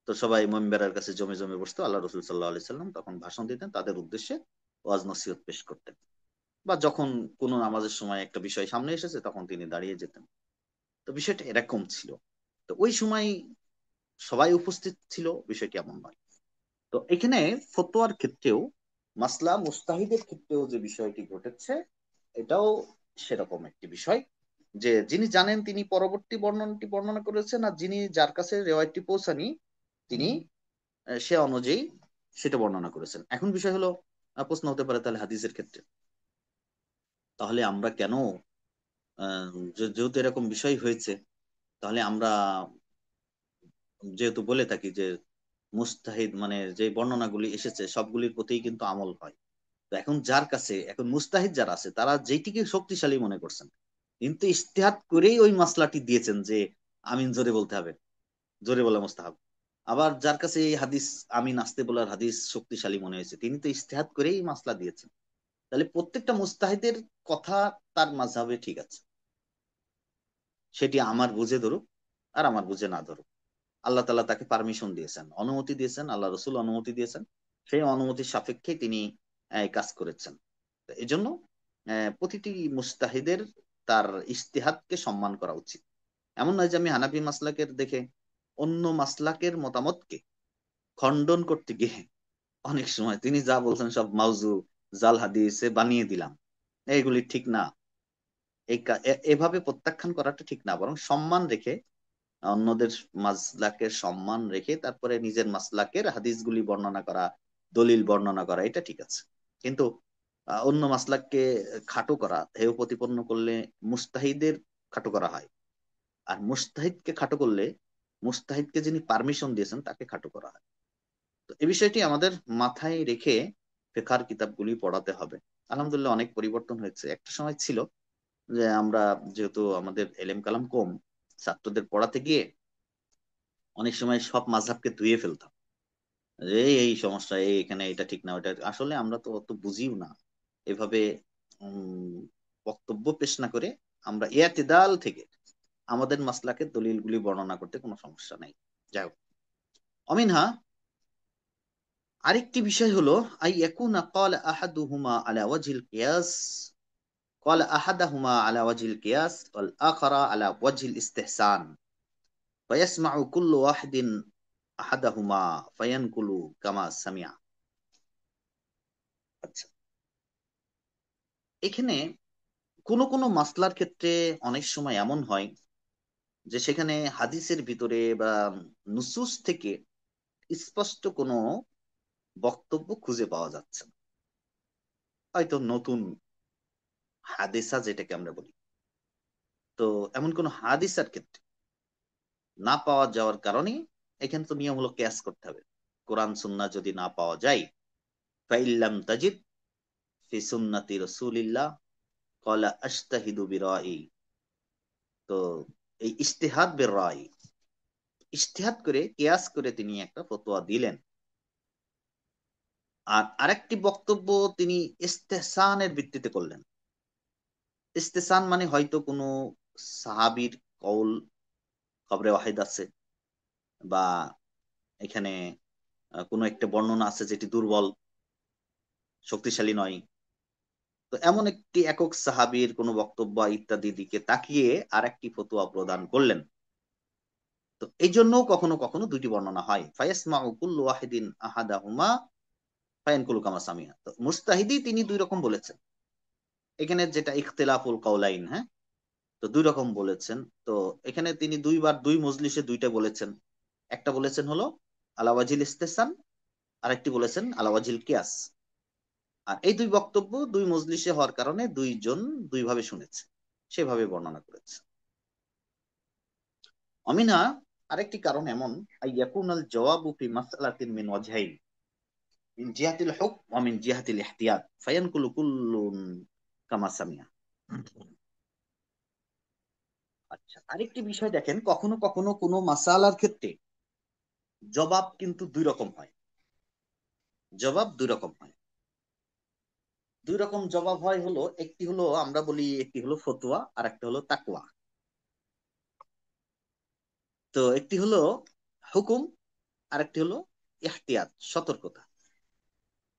তো সবাই মেম্বারের কাছে জমে জমে বসতো, আল্লাহ রসুল সাল্লাহ আলি সাল্লাম তখন ভাষণ দিতেন, তাদের উদ্দেশ্যে ওয়াজ নসিহত পেশ করতেন। বা যখন কোনো নামাজের সময় একটা বিষয় সামনে এসেছে তখন তিনি দাঁড়িয়ে যেতেন। তো বিষয়টা এরকম ছিল। তো ওই সময় সবাই উপস্থিত ছিল, বিষয়টি এমন নয়। তো এখানে ফতোয়ার ক্ষেত্রেও, মাসলা মুস্তাহিদের ক্ষেত্রেও যে বিষয়টি ঘটেছে, এটাও সেরকম একটি বিষয় যে যিনি জানেন তিনি পরবর্তী বর্ণনাটি বর্ণনা করেছেন, আর যিনি যার কাছে রেওয়ায়তটি পৌঁছানি তিনি সে অনুযায়ী সেটা বর্ণনা করেছেন। এখন বিষয় হলো, প্রশ্ন হতে পারে তাহলে হাদিসের ক্ষেত্রে তাহলে আমরা কেন, যেহেতু এরকম বিষয় হয়েছে, তাহলে আমরা যেহেতু বলে থাকি যে মুস্তাহিদ মানে যে বর্ণনাগুলি এসেছে সবগুলির প্রতিই কিন্তু আমল হয়। তো এখন যার কাছে, এখন মুস্তাহিদ যারা আছে তারা যেটিকে শক্তিশালী মনে করছেন, কিন্তু ইজতিহাদ করেই ওই মাসলাটি দিয়েছেন যে আমিন জোরে বলতে হবে, জোরে বলা মুস্তাহাব। আবার যার কাছে এই হাদিস আমিন আস্তে বলার হাদিস শক্তিশালী মনে হয়েছে, তিনি তো ইজতিহাদ করেই মাসলা দিয়েছেন। তাহলে প্রত্যেকটা মুস্তাহিদের কথা তার মাযহাবে ঠিক আছে, সেটি আমার বুঝে ধরুক আর আমার বুঝে না ধরুক, আল্লাহ তালা তাকে পারমিশন দিয়েছেন, অনুমতি দিয়েছেন, আল্লাহ রসুল অনুমতি দিয়েছেন, সেই অনুমতির সাপেক্ষে তিনি কাজ করেছেন। এই জন্য প্রতিটি মুস্তাহিদের তার ইজতিহাদকে সম্মান করা উচিত। এমন নয় যে আমি হানাফি মাসলাকের দেখে অন্য মাসলাকের মতামতকে খণ্ডন করতে গিয়ে অনেক সময় তিনি যা বলছেন সব মাউজু, জাল হাদিসে বানিয়ে দিলাম, এইগুলি ঠিক না। এভাবে প্রত্যাখ্যান করাটা ঠিক না, বরং সম্মান রেখে, অন্যদের মাসলাকের সম্মান রেখে তারপরে নিজের মাসলাকের হাদিসগুলি বর্ণনা করা, দলিল বর্ণনা করা, এটা ঠিক আছে। কিন্তু অন্য মাসলাককে খাটো করা, হেয় প্রতিপন্ন করলে মুস্তাহিদের খাটো করা হয়। আর মুস্তাহিদকে খাটো করলে মুস্তাহিদকে যিনি পারমিশন দিয়েছেন তাকে খাটো করা হয়। তো এই বিষয়টি আমাদের মাথায় রেখে ফিকহার কিতাবগুলি পড়াতে হবে। আলহামদুলিল্লাহ অনেক পরিবর্তন হয়েছে। একটা সময় ছিল যে আমরা, যেহেতু আমাদের এলেম কালাম কম, ছাত্রদের পড়াতে গিয়ে অনেক সময় সব মাযহাবকে ধুয়ে ফেলতাম, যে এই সমস্যা, এই এখানে এটা ঠিক না, ওটা আসলে আমরা তো অত বুঝিও না। এভাবে উম বক্তব্য পেশ না করে আমরা ইআতিদাল থেকে আমাদের মাসলাকের দলিলগুলি বর্ণনা করতে কোনো সমস্যা নাই। যাই হোক, অমিনহা আরেকটি বিষয় হলো আই ইয়াকুনা ক্বালা আহাদুহুমা আলা ওয়াজহিল কিয়াস, ক্বালা আহাদাহুমা আলা ওয়াজহিল কিয়াস ওয়াল আখারা আলা ওয়াজহিল ইস্তিহসান, ফায়াসমাউ কুল্লু ওয়াহিদিন আহাদাহুমা ফায়ানকুলু কামা সামিআ। আচ্ছা, এখানে কোন কোন মাসলার ক্ষেত্রে অনেক সময় এমন হয় যে সেখানে হাদিসের ভিতরে বা নুসুস থেকে স্পষ্ট কোনো বক্তব্য খুঁজে পাওয়া যাচ্ছে না। হয়তো নতুন হাদিসা যেটাকে আমরা বলি, তো এমন কোন হাদিসার ক্ষেত্রে না পাওয়া যাওয়ার কারণে এখানে তো নিয়ম হলো কেয়াস করতে হবে। কোরআন সুন্নাহ যদি না পাওয়া যায়, ফাইল্লাম তাজিদ ফি সুন্নতি রাসূলিল্লাহ ক্বালা আজতাহিদু বিরাই। তো এই ইজতিহাদ বিরাই, ইজতিহাদ করে কিয়াস করে তিনি একটা ফতোয়া দিলেন। আর আরেকটি বক্তব্য তিনি ইস্তেহসানের ভিত্তিতে করলেন। ইস্তেসান মানে হয়তো কোনো সাহাবীর কওল খবরে ওয়াহিদ আছে, বা এখানে কোনো একটা বর্ণনা আছে যেটি দুর্বল, শক্তিশালী নয়। তো এমন একটি একক সাহাবীর কোনো বক্তব্য ইত্যাদি দিকে তাকিয়ে আরেকটি ফতোয়া প্রদান করলেন। তো এই জন্য কখনো কখনো দুইটি বর্ণনা হয়, ফায়াসমাউ কুল্লু ওয়াহিদিন আহাদাহুমা ফায়ানকুলু কামা সামিয়া। তো মুস্তাহিদি তিনি দুই রকম বলেছেন, এখানে যেটা ইখতিলাফুল কাউলাইন, হ্যাঁ, তো দুই রকম বলেছেন। তো এখানে তিনি দুইবার দুই মজলিসে দুইটা বলেছেন। একটা বলেছেন হলো আলাওয়াজিল ইস্তেসান, আর একটি বলেছেন আলাওয়াজিল কিয়াস। আর এই দুই বক্তব্য দুই মজলিসে হওয়ার কারণে দুইজন দুইভাবে শুনেছে, সেভাবে বর্ণনা করেছে। অমিনা, আরেকটি কারণ এমন, আইয়াকুনাল জওয়াবু ফি মাসআলাতিন মিন ওয়াজহাইন, মিন জিহাতিল হুকম ওয়া মিন জিহাতিল ইহতিয়াত ফায়ানকুলু কুল্লুন কামা সামিয়া। আচ্ছা, আরেকটি বিষয় দেখেন, কখনো কখনো কোনো মাসালার ক্ষেত্রে জবাব কিন্তু দুই রকম হয়। জবাব দুই রকম হয়। দুই রকম জবাব হয় হলো, একটি হলো আমরা বলি একটি হলো ফতোয়া, আর একটা হলো তাকওয়া। তো একটি হলো হুকুম, আর একটি হলো ইহতিয়াত, সতর্কতা।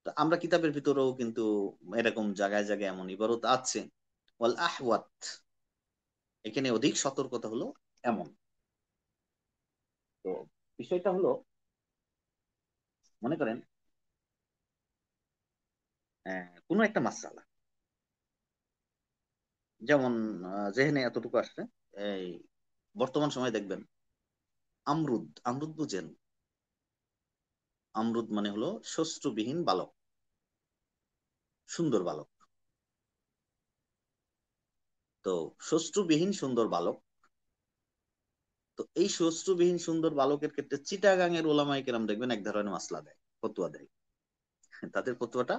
তো আমরা কিতাবের ভিতরেও কিন্তু এরকম জায়গায় জায়গায় এমন ইবারত আছে, ওয়াল আহওয়াত, এখানে অধিক সতর্কতা হলো এমন। তো বিষয়টা হলো, মনে করেন কোনো একটা মাসালা, যেমন যেখানে এতটুকু আসছে, এই বর্তমান সময় দেখবেন আমরুদ, আমরুদ বুঝেন? আমরুদ মানে হলো শস্ত্রবিহীন বালক, সুন্দর বালক। তো শস্ত্রবিহীন সুন্দর বালক, তো এই শস্ত্রবিহীন সুন্দর বালকের ক্ষেত্রে চিটাগাং এর ওলামায়ে কেরাম দেখবেন এক ধরনের মাসলা দেয়, ফতোয়া দেয়। তাদের ফতোয়াটা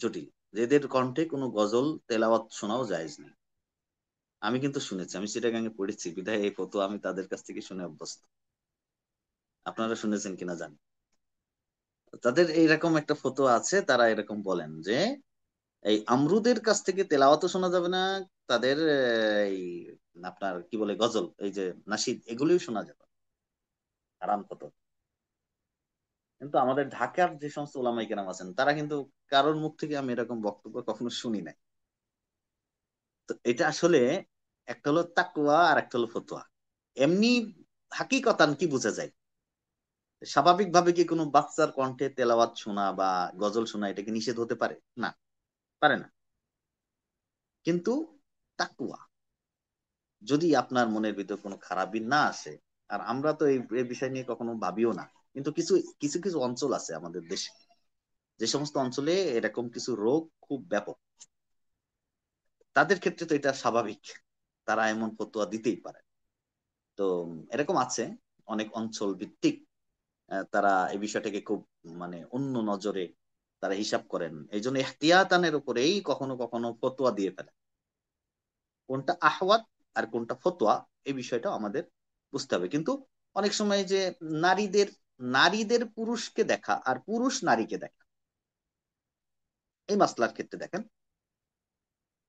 জটিল, এদের কণ্ঠে কোনো গজল তেলাওয়াত শোনাও জায়েজ নেই। আমি কিন্তু শুনেছি, আমি চিটাগাং এ পড়েছি বিধায় এই ফতোয়া আমি তাদের কাছ থেকে শুনে অভ্যস্ত। আপনারা শুনেছেন কিনা জানি। তাদের এইরকম একটা ফতোয়া আছে, তারা এরকম বলেন যে এই আমরুদের কাছ থেকে তেলাওয়াতও শোনা যাবে না, তাদের এই আপনার কি বলে গজল, এই যে নাশিদ, এগুলোই শোনা যাবে, হারাম ফতোয়া। কিন্তু আমাদের ঢাকার যে সমস্ত ওলামাই কেরাম আছেন, তারা কিন্তু কারোর মুখ থেকে আমি এরকম বক্তব্য কখনো শুনি নাই। তো এটা আসলে একটা হলো তাকওয়া আর একটা হলো ফতোয়া। এমনি হাকিকতান কি বোঝা যায়? স্বাভাবিকভাবে কি কোনো বাচ্চার কণ্ঠে তেলাওয়াত শোনা বা গজল শোনা এটা কি নিষেধ হতে পারে? না, পারে না। কিন্তু তাকওয়া, যদি আপনার মনের ভিতর কোনো খারাপ দিন না আসে, আর আমরা তো এই বিষয় নিয়ে কখনো ভাবিও না, কিন্তু কিছু কিছু কিছু অঞ্চল আছে আমাদের দেশে, যে সমস্ত অঞ্চলে এরকম কিছু রোগ খুব ব্যাপক, তাদের ক্ষেত্রে তো এটা স্বাভাবিক, তারা এমন ফতোয়া দিতেই পারে। তো এরকম আছে অনেক অঞ্চল ভিত্তিক, তারা এই বিষয়টাকে খুব মানে অন্য নজরে তারা হিসাব করেন, এই জন্য এহতিয়াতানের উপরেই কখনো কখনো ফতোয়া দিয়ে ফেলে। কোনটা আহওয়াত আর কোনটা ফতোয়া, এই বিষয়টা আমাদের বুঝতে হবে। কিন্তু অনেক সময় যে নারীদের নারীদের পুরুষকে দেখা আর পুরুষ নারীকে দেখা, এই মাসলার ক্ষেত্রে দেখেন,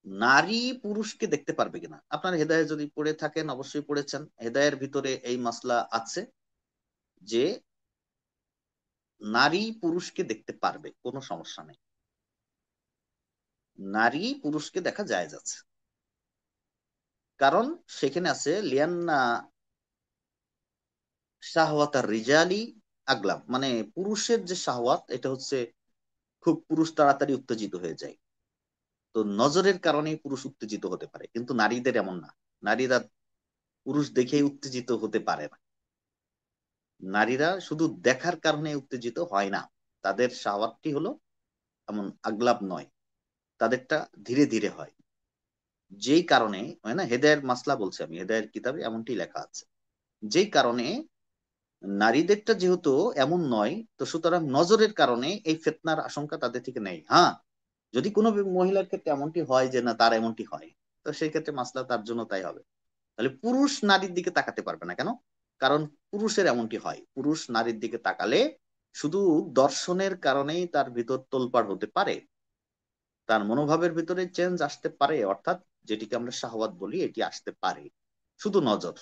নারী পুরুষকে দেখতে পারবে কিনা। আপনার হেদায়ে যদি পড়ে থাকেন, অবশ্যই পড়েছেন, হেদায়ের ভিতরে এই মাসলা আছে যে নারী পুরুষকে দেখতে পারবে, কোনো সমস্যা নেই, নারী পুরুষকে দেখা জায়েজ আছে। কারণ সেখানে আছে লিয়ান্না শাহওয়াতার রিজালি আগলাব, মানে পুরুষের যে শাহওয়াত এটা হচ্ছে খুব, পুরুষ তাড়াতাড়ি উত্তেজিত হয়ে যায়। তো নজরের কারণে পুরুষ উত্তেজিত হতে পারে, কিন্তু নারীদের এমন না। নারীরা পুরুষ দেখেই উত্তেজিত হতে পারে না, নারীরা শুধু দেখার কারণে উত্তেজিত হয় না, তাদের শাহওয়াতটি হলো এমন আগলাব নয়, তাদেরটা ধীরে ধীরে হয়। যেই কারণে হয় না, হেদায়ের মাসলা বলছে, আমি হেদায়ের কিতাবে এমনটি লেখা আছে, যেই কারণে নারীদেরটা যেহেতু এমন নয়, তো সুতরাং নজরের কারণে এই ফিতনার আশঙ্কা তাদের থেকে নেই। হ্যাঁ, যদি কোনো মহিলার ক্ষেত্রে এমনটি হয় যে না তার এমনটি হয়, তো সেই ক্ষেত্রে মাসলা তার জন্য তাই হবে। তাহলে পুরুষ নারীর দিকে তাকাতে পারবে না কেন? কারণ পুরুষের এমনটি হয়, পুরুষ নারীর দিকে তাকালে শুধু দর্শনের কারণেই তার ভিতর তোলপাড় হতে পারে, তার মনোভাবের ভিতরে চেঞ্জ আসতে পারে, অর্থাৎ যেটিকে আমরা শাহওয়াত বলি, এটি আসতে পারে, শুধু নজর।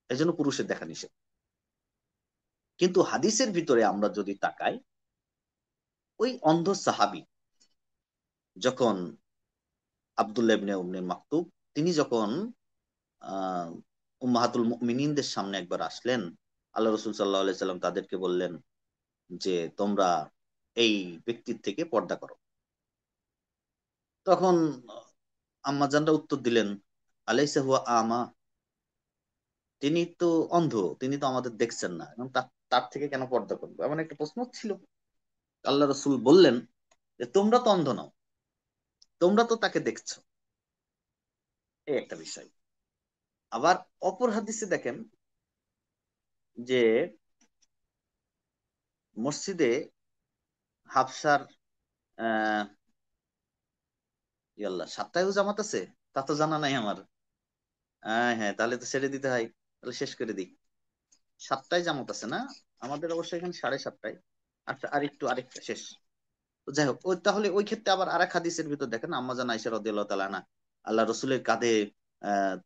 এই জন্য পুরুষের দেখা নিষেধ। কিন্তু হাদিসের ভিতরে আমরা যদি তাকাই, ওই অন্ধ সাহাবী যখন আব্দুল্লাহ ইবনে উম্মে মাকতুব, তিনি যখন আহ উম্মাহাতুল মুমিনিনদের সামনে একবার আসলেন, আল্লাহ রসুল সাল্লাহ আলাইহি সাল্লাম তাদেরকে বললেন যে তোমরা এই ব্যক্তির থেকে পর্দা করো। তখন আম্মাজানরা উত্তর দিলেন, আলাইসা হুয়া আমা, তিনি তো অন্ধ, তিনি তো আমাদের দেখছেন না, এবং তার তার থেকে কেন পর্দা করবো, এমন একটা প্রশ্ন ছিল। আল্লাহ রসুল বললেন যে তোমরা তো অন্ধ নও, তোমরা তো তাকে দেখছো। এই একটা বিষয়। আবার অপর হাদিসে দেখেন যে মসজিদে হাফসার আহ ইয়াল্লা সাপ্তাহেও জামাত আছে, তা তো জানা নাই আমার। হ্যাঁ হ্যাঁ, তাহলে তো ছেড়ে দিতে হয়, তাহলে শেষ করে দিই। সাতটায় জামাত আছে না আমাদের, অবশ্যই এখানে 7:30। আচ্ছা, আরেকটা শেষ। তো যাই হোক, ওই তাহলে ওই ক্ষেত্রে আবার আরেক হাদিসের ভিতর দেখেন আম্মা জান আয়েশা রাদিয়াল্লাহু তাআলা আনহা আল্লাহ রসুলের কাঁধে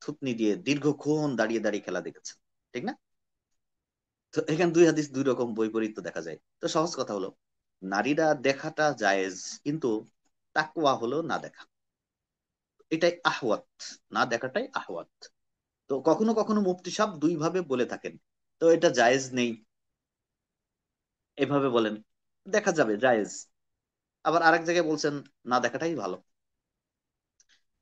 থুতনি দিয়ে দীর্ঘক্ষণ দাঁড়িয়ে দাঁড়িয়ে খেলা দেখেছেন, ঠিক না? তো এখানে দুই হাদিস দুই রকম বৈপরীত্য দেখা যায়। তো সহজ কথা হলো, নারীরা দেখাটা জায়েজ, কিন্তু তাকওয়া হলো না দেখা। এটাই আহওয়াত, না দেখাটাই আহওয়াত। তো কখনো কখনো মুফতি সাহেব দুই ভাবে বলে থাকেন, তো এটা জায়েজ নেই এভাবে বলেন, দেখা যাবে জায়েজ। আবার আরেক জায়গায় বলছেন না দেখাটাই ভালো।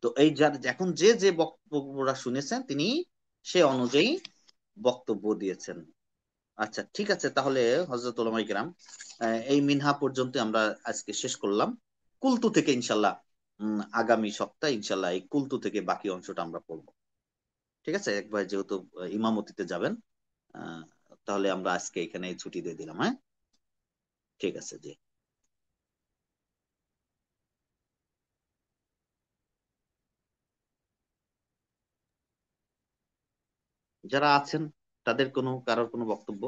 তো এই যার এখন যে যে বক্তব্যটা শুনেছেন তিনি সে অনুযায়ী বক্তব্য দিয়েছেন। আচ্ছা ঠিক আছে, তাহলে হযরত উলামায়ে কেরাম, এই মিনহা পর্যন্ত আমরা আজকে শেষ করলাম। কুলতু থেকে ইনশাল্লাহ আগামী সপ্তাহে ইনশাল্লাহ এই কুলতু থেকে বাকি অংশটা আমরা পড়বো। ঠিক আছে, একবার যেহেতু ইমামতিতে যাবেন, আহ, তাহলে আমরা আজকে এখানে ছুটি দিয়ে দিলাম, হ্যাঁ? ঠিক আছে জি। যারা আছেন তাদের কারোর কোনো বক্তব্য?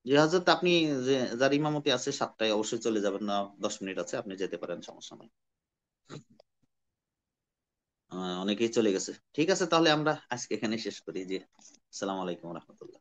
জি হযরত, আপনি যে যার ইমামতি আছে 7টায়, অবশ্যই চলে যাবেন না? 10 মিনিট আছে, আপনি যেতে পারেন, সমস্যা নাই। অনেকেই চলে গেছে। ঠিক আছে, তাহলে আমরা আজকে এখানে শেষ করি। জি, আসসালামু আলাইকুম রহমতুল্লাহ।